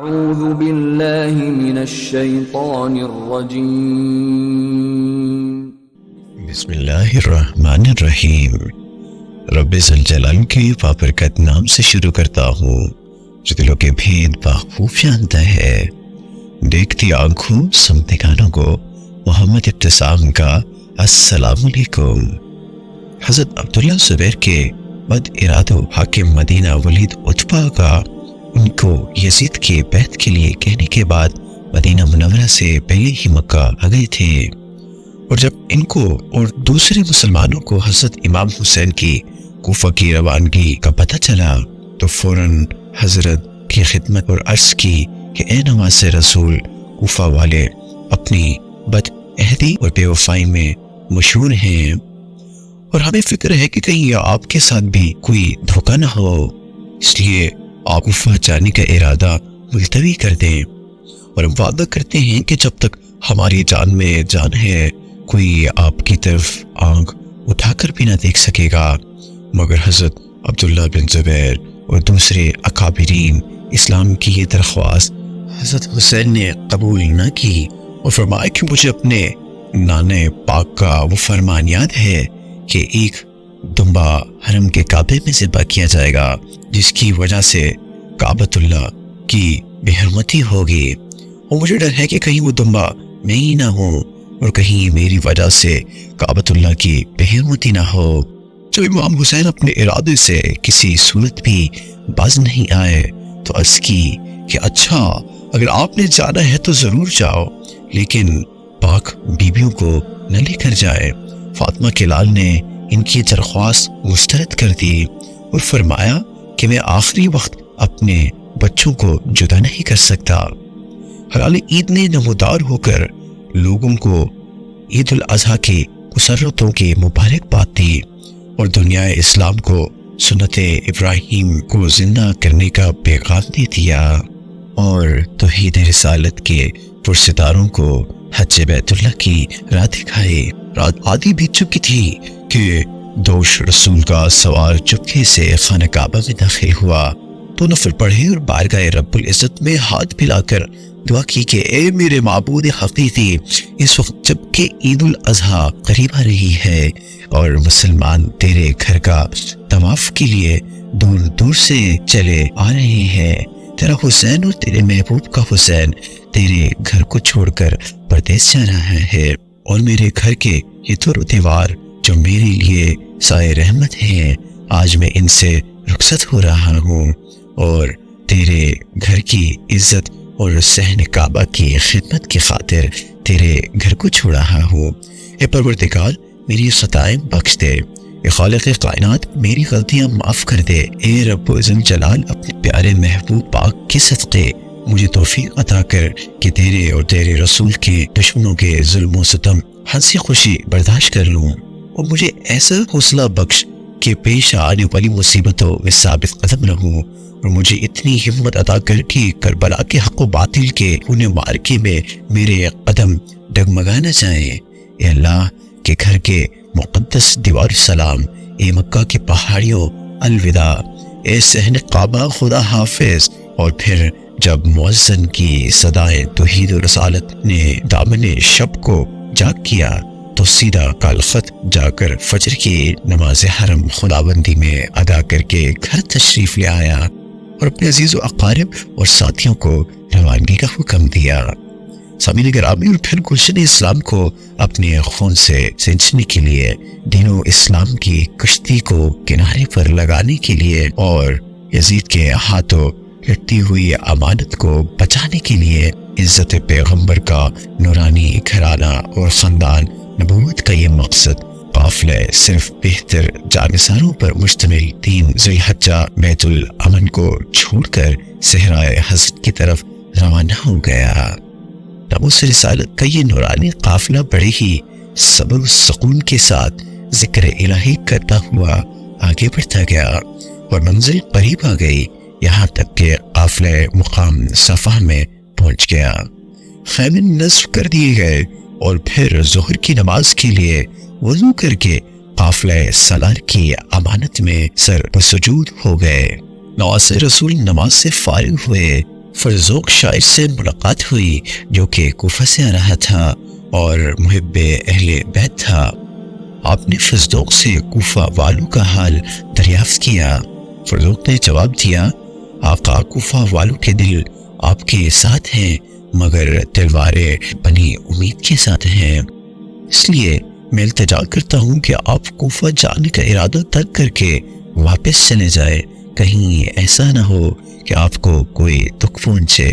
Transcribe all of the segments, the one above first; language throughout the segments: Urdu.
اعوذ باللہ من الشیطان الرجیم بسم اللہ الرحمن الرحیم۔ رب ذوالجلال کے بابرکت نام سے شروع کرتا ہوں جو دلوں کے بھید بخوب جانتا ہے۔ دیکھتی آنکھوں سنتے کانوں کو محمد ابتسام کا السلام علیکم۔ حضرت عبداللہ زبیر کے بد ارادہ حاکم مدینہ ولید عتبہ کا ان کو یزید کے بیعت کے لیے کہنے کے بعد مدینہ منورہ سے پہلے ہی مکہ آ گئے تھے، اور جب ان کو اور دوسرے مسلمانوں کو حضرت امام حسین کی کوفہ کی روانگی کا پتہ چلا تو فوراً حضرت کی خدمت اور عرض کی کہ اے نواز رسول، کوفہ والے اپنی بد عہدی اور بے وفائی میں مشہور ہیں، اور ہمیں فکر ہے کہ کہیں آپ کے ساتھ بھی کوئی دھوکہ نہ ہو، اس لیے آپ کوفہ جانے کا ارادہ ملتوی کر دیں، اور ہم وعدہ کرتے ہیں کہ جب تک ہماری جان میں جان ہے کوئی آپ کی طرف آنکھ اٹھا کر بھی نہ دیکھ سکے گا۔ مگر حضرت عبداللہ بن زبیر اور دوسرے اکابرین اسلام کی یہ درخواست حضرت حسین نے قبول نہ کی، اور فرمایا کہ مجھے اپنے نانے پاک کا وہ فرمان یاد ہے کہ ایک دمبا حرم کے کعبے میں ذبح کیا جائے گا، جس کی وجہ سے کعبۃ اللہ کی بے حرمتی ہوگی، اور مجھے ڈر ہے کہ کہیں وہ دمبا میں ہی نہ ہوں اور کہیں میری وجہ سے کعبۃ اللہ کی بے حرمتی نہ ہو۔ جب امام حسین اپنے ارادے سے کسی صورت بھی باز نہیں آئے تو عرض کی کہ اچھا، اگر آپ نے جانا ہے تو ضرور جاؤ، لیکن پاک بیبیوں کو نہ لے کر جائے۔ فاطمہ کے لال نے ان کی درخواست مسترد کر دی اور فرمایا کہ میں آخری وقت اپنے بچوں کو جدا نہیں کر سکتا۔ حلال عید نے نمودار ہو کر لوگوں کو عید الاضحیٰ کی مسرتوں کی مبارکباد دی اور دنیا اسلام کو سنت ابراہیم کو زندہ کرنے کا پیغام دے دیا، اور توحید رسالت کے پرستاروں کو حج بیت اللہ کی راہ دکھائی۔ رات آدھی بیت چکی تھی کہ دوش رسول کا سوار چپکے سے خانہ کعبہ میں داخل ہوا، تو نفل پڑھے اور بارگاہ رب العزت میں ہاتھ پھیلا کر دعا کی کہ اے میرے معبود حقیقی، اس وقت جب کہ عید الاضحیٰ قریب آ رہی ہے اور مسلمان تیرے گھر کا طواف کے لیے دور دور سے چلے آ رہے ہیں، تیرا حسین اور تیرے محبوب کا حسین تیرے گھر کو چھوڑ کر پردیس جا رہا ہے، اور میرے گھر کے یہ دور و دیوار جو میرے لیے سائے رحمت ہیں، آج میں ان سے رخصت ہو رہا ہوں اور تیرے گھر کی عزت اور صحن کعبہ کی خدمت کی خاطر تیرے گھر کو چھوڑ رہا ہوں۔ اے پروردگار، میری خطائیں بخش دے، اے خالق کائنات میری غلطیاں معاف کر دے، اے رب ذوالجلال اپنے پیارے محبوب پاک کے صدقے مجھے توفیق عطا کر کہ تیرے اور تیرے رسول کے دشمنوں کے ظلم و ستم ہنسی خوشی برداشت کر لوں، اور مجھے ایسا حوصلہ بخش کہ پیش آنے والی مصیبتوں میں ثابت قدم رہوں، اور مجھے اتنی ہمت عطا کر کہ کربلا کے حق و باطل کے خون معرکے میں میرے قدم ڈگمگا نہ جائیں۔ اے اللہ کے گھر کے مقدس دیوار سلام، اے مکہ کے پہاڑیوں الوداع، اے صحن کعبہ خدا حافظ۔ اور پھر جب مؤذن کی صدائیں توحید و رسالت نے دامن شب کو جاگ کیا تو سیدھا کالخط جا کر فجر کی نماز حرم خداوندی میں ادا کر کے گھر تشریف لے آیا اور اپنے عزیز و اقارب اور ساتھیوں کو روانگی کا حکم دیا۔ سامعین گرامی، اور پھر گلشن اسلام کو اپنے خون سے سینچنے کے لیے، دین و اسلام کی کشتی کو کنارے پر لگانے کے لیے، اور یزید کے ہاتھوں لٹتی ہوئی امانت کو بچانے کے لیے عزت پیغمبر کا نورانی گھرانہ اور خاندان نبوت کا یہ مقصد قافلہ صرف بہتر جانصاروں پر مشتمل 3 ذی الحجہ بیت الامن کو چھوڑ کر صحرائے حضرت کی طرف روانہ ہو گیا۔ ناموس رسالت کا یہ نورانی قافلہ بڑے ہی صبر و سکون کے ساتھ ذکر الہی کرتا ہوا آگے بڑھتا گیا، اور منزل قریب آ گئی، یہاں تک کہ قافلہ مقام صفا میں پہنچ گیا۔ خیمے نصب کر دیے گئے، اور پھر ظہر کی نماز کے لیے وضو کر کے قافلہ سالار کی امانت میں سر بسجود ہو گئے۔ نواز رسول نماز سے فارغ ہوئے فرزوق شاعر سے ملاقات ہوئی جو کہ کوفہ سے آ رہا تھا اور محب اہل بیت تھا۔ آپ نے فرزوق سے کوفہ والوں کا حال دریافت کیا۔ فرزوق نے جواب دیا، آقا، کوفہ والوں کے دل آپ کے ساتھ ہیں مگر تلواریں بنی امید کے ساتھ ہیں، اس لیے میں التجا کرتا ہوں کہ آپ کوفہ جانے کا ارادہ ترک کر کے واپس چلے جائے، کہیں ایسا نہ ہو کہ آپ کو کوئی دکھ پہنچے۔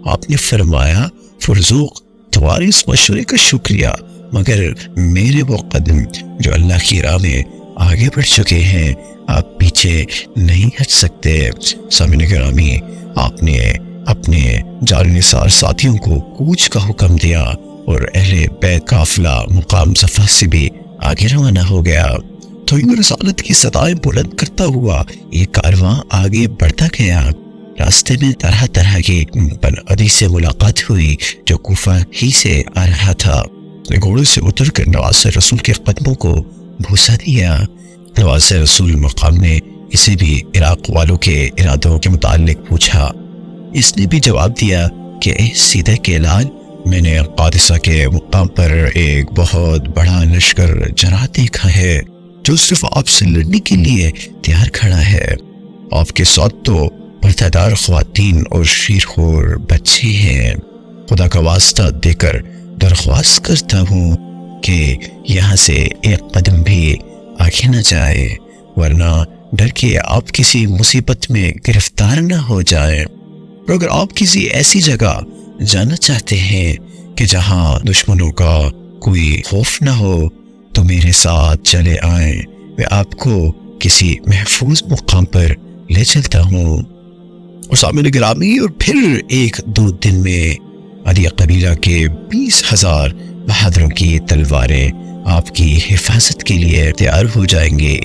آپ نے فرمایا، فرزوق، تمہارے اس مشورے کا شکریہ، مگر میرے وہ قدم جو اللہ کی راہ میں آگے بڑھ چکے ہیں آپ پیچھے نہیں ہٹ سکتے۔ سامعین گرامی، آپ نے اپنے جانثار ساتھیوں کو کوچ کا حکم دیا اور اہل بیت قافلہ مقام صفا سے بھی آگے روانہ ہو گیا۔ توحید رسالت کی صدائیں بلند کرتا ہوا یہ کارواں آگے بڑھتا گیا۔ راستے میں طرح طرح کی بن عدی سے ملاقات ہوئی جو کوفہ ہی سے آ رہا تھا۔ گھوڑے سے اتر کر نواز رسول کے قدموں کو بوسہ دیا۔ نواز رسول مقام نے اسے بھی عراق والوں کے ارادوں کے متعلق پوچھا۔ اس نے بھی جواب دیا کہ اے سیدہ کے لال، میں نے قادسہ کے مقام پر ایک بہت بڑا لشکر جرا دیکھا ہے جو صرف آپ سے لڑنے کے لیے تیار کھڑا ہے۔ آپ کے ساتھ تو پردہ خواتین اور شیرخور بچے ہیں۔ خدا کا واسطہ دے کر درخواست کرتا ہوں کہ یہاں سے ایک قدم بھی آگے نہ جائے، ورنہ ڈر کے آپ کسی مصیبت میں گرفتار نہ ہو جائیں۔ اور اگر آپ کسی ایسی جگہ جانا چاہتے ہیں کہ جہاں دشمنوں کا کوئی خوف نہ ہو تو میرے ساتھ چلے آئیں، میں آپ کو کسی محفوظ مقام پر لے چلتا ہوں۔ اور سامعین گرامی، اور پھر 1-2 دن میں عدی قبیلہ کے 20,000 بہادروں کی تلواریں آپ کی حفاظت کے لیے تیار ہو جائیں گے۔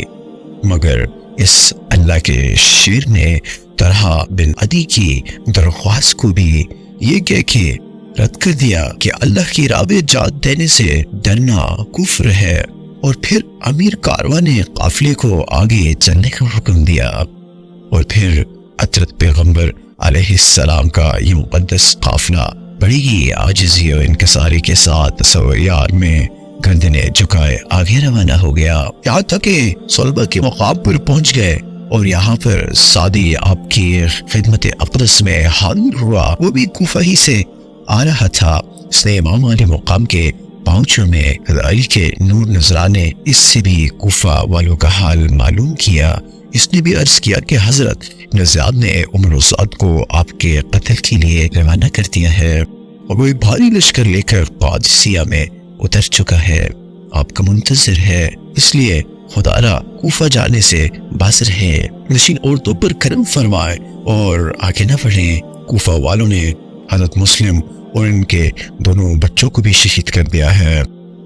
مگر اس اللہ کے شیر نے طلحہ بن عدی کی درخواست کو بھی یہ کہہ کے رد کر دیا کہ اللہ کی راہ میں جان دینے سے ڈرنا کفر ہے، اور پھر امیر کارواں نے قافلے کو آگے چلنے کا حکم دیا۔ اور پھر حضرت پیغمبر علیہ السلام کا یہ مقدس قافلہ بڑی ہی عاجزی اور انکساری کے ساتھ سویار میں گردنیں جھکائے آگے روانہ ہو گیا، یہاں تک کہ صلبہ کے مقام پر پہنچ گئے، اور یہاں پر سعدی آپ کی خدمت اقدس میں حاضر ہوا۔ وہ بھی کوفہ ہی سے آ رہا تھا۔ اس نے امام علی مقام کے پاؤنچوں میں علی کے نور نظر آنے، اس سے بھی کوفہ والوں کا حال معلوم کیا۔ اس نے بھی عرض کیا کہ حضرت ابن زیاد نے عمر و سعد کو آپ کے قتل کے لیے روانہ کر دیا ہے، اور وہ بھاری لشکر لے کر قادسیہ میں اتر چکا ہے، آپ کا منتظر ہے، اس لیے خدا را کوفہ جانے سے باز رہے، نشین عورتوں پر کرم فرمائے اور آگے نہ بڑھیں۔ کوفہ والوں نے حضرت مسلم اور ان کے دونوں بچوں کو بھی شہید کر دیا ہے،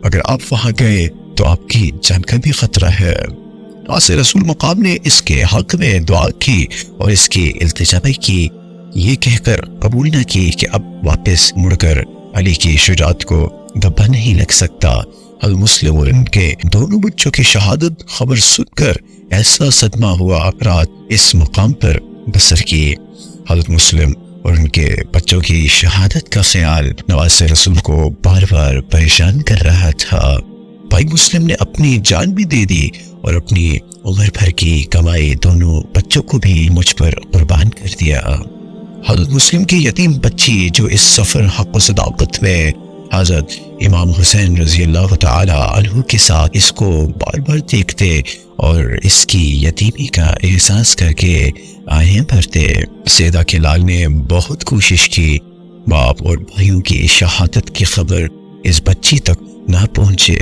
اگر آپ وہاں گئے تو آپ کی جان کا بھی خطرہ ہے۔ نواز رسول مقام نے اس کے حق میں دعا کی اور اس کی التجا بھی کی، یہ کہہ کر قبول نہ کی کہ اب واپس مڑ کر علی کی شجاعت کو دبا نہیں لگ سکتا۔ حضرت مسلم اور ان کے دونوں بچوں کی شہادت خبر سن کر ایسا صدمہ ہوا، رات اس مقام پر بسر کی۔ حضرت مسلم اور ان کے بچوں کی شہادت کا خیال نواز رسول کو بار بار پریشان کر رہا تھا۔ بھائی مسلم نے اپنی جان بھی دے دی اور اپنی عمر بھر کی کمائی دونوں بچوں کو بھی مجھ پر قربان کر دیا۔ حضرت مسلم کی یتیم بچی جو اس سفر حق و صداقت میں حضرت امام حسین رضی اللہ تعالی عنہ کے ساتھ اس کو بار بار دیکھتے اور اس کی یتیمی کا احساس کر کے آہیں بھرتے۔ سیدہ کے لال نے بہت کوشش کی باپ اور بھائیوں کی شہادت کی خبر اس بچی تک نہ پہنچے،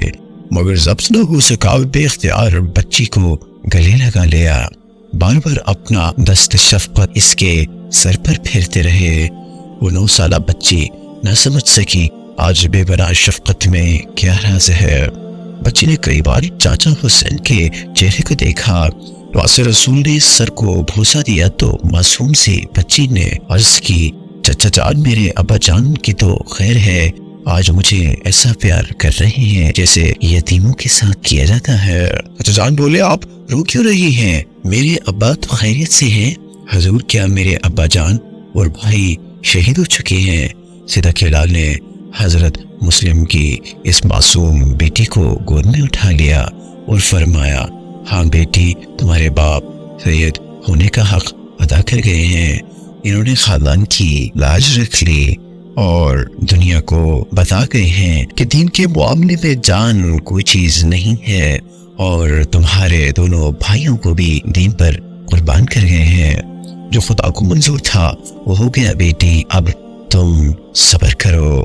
مگر ضبط نہ ہو سکا، بے اختیار بچی کو گلے لگا لیا، بار بار اپنا دست شفقت اس کے سر پر پھیرتے رہے۔ وہ 9 سالہ بچی نہ سمجھ سکی آج بے بنا شفقت میں کیا راز ہے۔ بچی نے کئی بار چاچا حسین کے چہرے کو دیکھا۔ نواز رسول نے سر کو بوسہ دیا تو معصوم سی بچی نے عرض کی، چچا جان، میرے ابا جان کی تو خیر ہے، آج مجھے ایسا پیار کر رہے ہیں جیسے یتیموں کے ساتھ کیا جاتا ہے۔ چچا جان بولے، آپ رو کیوں رہی ہیں؟ میرے ابا تو خیریت سے ہیں۔ حضور، کیا میرے ابا جان اور بھائی شہید ہو چکے ہیں۔ صدق لال نے حضرت مسلم کی اس معصوم بیٹی کو گود میں اٹھا لیا اور فرمایا، ہاں بیٹی، تمہارے باپ سید ہونے کا حق ادا کر گئے ہیں۔ انہوں نے خاندان کی لاج رکھ لی اور دنیا کو بتا گئے ہیں کہ دین کے معاملے میں جان کوئی چیز نہیں ہے، اور تمہارے دونوں بھائیوں کو بھی دین پر قربان کر گئے ہیں۔ جو خدا کو منظور تھا وہ ہو گیا بیٹی، اب تم صبر کرو۔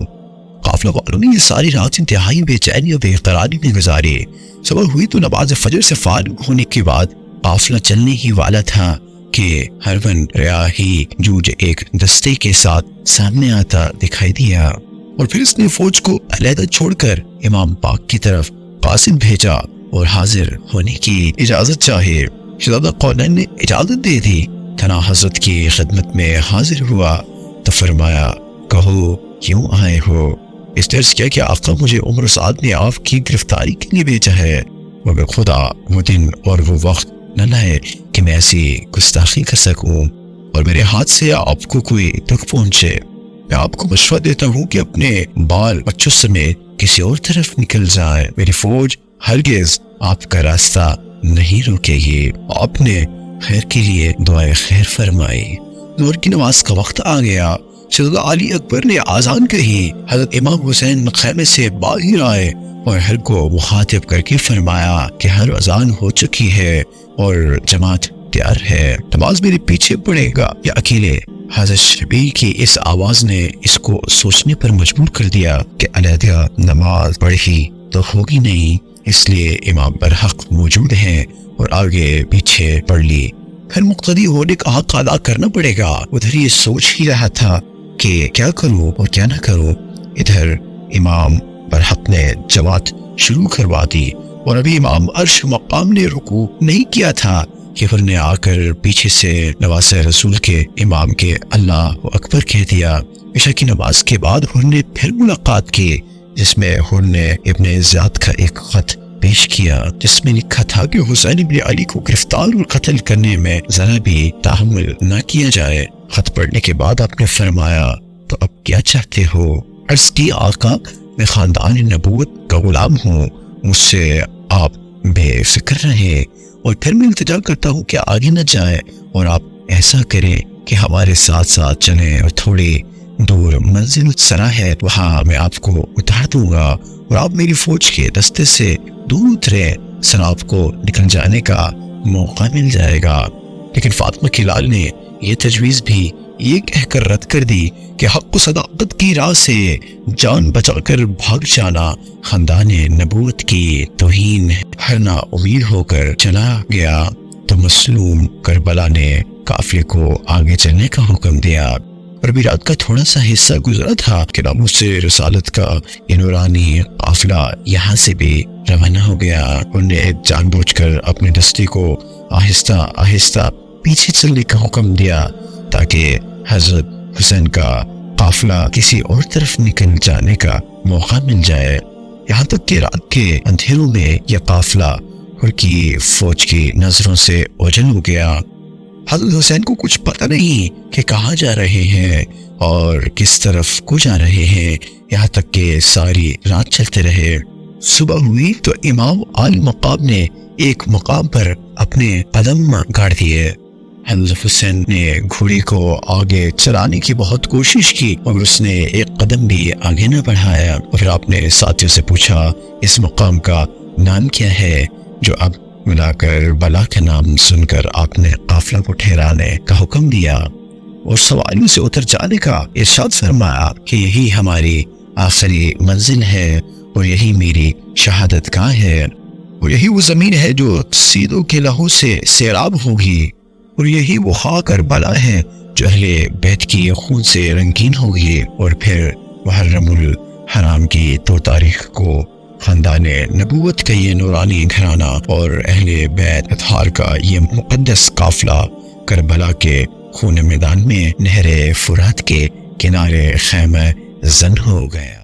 قافلہ والوں نے یہ ساری رات انتہائی بے چینی اور بے قراری میں گزاری۔ صبح ہوئی تو نماز فجر سے فارغ ہونے کے بعد قافلہ چلنے ہی والا تھا کہ ہرون ریاحی جوج ایک دستے کے ساتھ سامنے آتا دکھائی دیا، اور پھر اس نے فوج کو علیحدہ چھوڑ کر امام پاک کی طرف قاصد بھیجا اور حاضر ہونے کی اجازت چاہے۔ شہزادہ قونین نے اجازت دے دی۔ تھنا حضرت کی خدمت میں حاضر ہوا تو فرمایا، کہو کیوں آئے ہو؟ اس درس کیا کہ آقا مجھے عمر سعد نے آپ کی گرفتاری کے لیے بھیجا ہے، مگر خدا وہ دن اور وہ وقت نہ لائے کہ میں ایسی گستاخی کر سکوں اور میرے ہاتھ سے آپ کو کوئی دکھ پہنچے۔ میں آپ کو مشورہ دیتا ہوں کہ اپنے بال بچوں سمیت کسی اور طرف نکل جائیں۔ میری فوج ہرگز آپ کا راستہ نہیں روکے گی۔ آپ نے خیر کے لیے دعائے خیر فرمائی۔ ظہر کی نماز کا وقت آ گیا۔ شہزادہ علی اکبر نے آذان کہی۔ حضرت امام حسین خیمے سے باہر آئے اور ہر کو مخاطب کر کے فرمایا کہ ہر اذان ہو چکی ہے اور جماعت تیار ہے، نماز میرے پیچھے پڑے گا یا اکیلے؟ حضرت شبیر کی اس آواز نے اس کو سوچنے پر مجبور کر دیا کہ علیحدہ نماز پڑھی تو ہوگی نہیں، اس لیے امام برحق موجود ہیں اور آگے پیچھے پڑھ لی، پھر مقتدی ہونے کا حق ادا کرنا پڑے گا۔ ادھر یہ سوچ ہی رہا تھا کہ کیا کروں اور کیا نہ کروں، ادھر امام برحق نے جماعت شروع کروا دی، اور ابھی امام عرش مقام نے رکوع نہیں کیا تھا کہ پھر نے آ کر پیچھے سے نواز رسول کے امام کے اللہ اکبر کہہ دیا۔ عشاء کی نماز کے بعد حر نے پھر ملاقات کی، جس میں حر نے ابن زیاد کا ایک خط پیش کیا جس میں لکھا تھا کہ حسین ابن علی کو گرفتار اور قتل کرنے میں ذرا بھی تحمل نہ کیا جائے۔ خط پڑھنے کے بعد آپ نے فرمایا، تو اب کیا چاہتے ہو؟ عرض کی، آقا میں خاندان نبوت کا غلام ہوں، مجھ سے آپ بے فکر رہیں، اور پھر میں التجا کرتا ہوں کہ آگے نہ جائیں اور آپ ایسا کریں کہ ہمارے ساتھ ساتھ چلیں، اور تھوڑی دور منزل سرا ہے، وہاں میں آپ کو اتار دوں گا اور آپ میری فوج کے دستے سے دور اتریں، سر آپ کو نکل جانے کا موقع مل جائے گا۔ لیکن فاطمہ کی لال نے یہ تجویز بھی یہ کہہ کر رد کر دی کہ حق و صداقت کی راہ سے جان بچا کر بھاگ جانا خاندان نبوت کی توہین ہے۔ ہر نا امید ہو کر چلا گیا تو مسلوم کربلا نے قافلے کو آگے چلنے کا حکم دیا، اور ابھی رات کا تھوڑا سا حصہ گزرا تھا کہ ناموس سے رسالت کا یہ نورانی قافلہ یہاں سے بھی روانہ ہو گیا۔ انہوں نے جان بوجھ کر اپنے دستے کو آہستہ آہستہ پیچھے چلنے کا حکم دیا تاکہ حضرت حسین کا قافلہ کسی اور طرف نکل جانے کا موقع مل جائے، یہاں تک کہ رات کے اندھیروں میں یہ قافلہ حر کی فوج کی نظروں سے اوجھل ہو گیا۔ حضرت حسین کو کچھ پتہ نہیں کہ کہاں جا رہے ہیں اور کس طرف کو جا رہے ہیں، یہاں تک کہ ساری رات چلتے رہے۔ صبح ہوئی تو امام عالی مقام نے ایک مقام پر اپنے قدم گاڑ دیے۔ حضرت حسین نے گھوڑی کو آگے چلانے کی بہت کوشش کی مگر اس نے ایک قدم بھی آگے نہ بڑھایا، اور پھر آپ نے ساتھیوں سے پوچھا، اس مقام کا نام کیا ہے؟ جو اب ملا کر بلا کا نام سن کر آپ نے قافلہ کو ٹھہرانے کا حکم دیا اور سواریوں سے اتر جانے کا ارشاد فرمایا کہ یہی ہماری آخری منزل ہے اور یہی میری شہادت گاہ ہے، اور یہی وہ زمین ہے جو سیدوں کے لہو سے سیراب ہوگی، اور یہی وہ خاک کربلا ہے جو اہل بیت کی خون سے رنگین ہوگی، اور پھر محرم الحرام کی 2 تاریخ کو خاندان نبوت کا یہ نورانی گھرانہ اور اہل بیت اطہار کا یہ مقدس قافلہ کربلا کے خون میدان میں نہر فرات کے کنارے خیمہ زن ہو گیا۔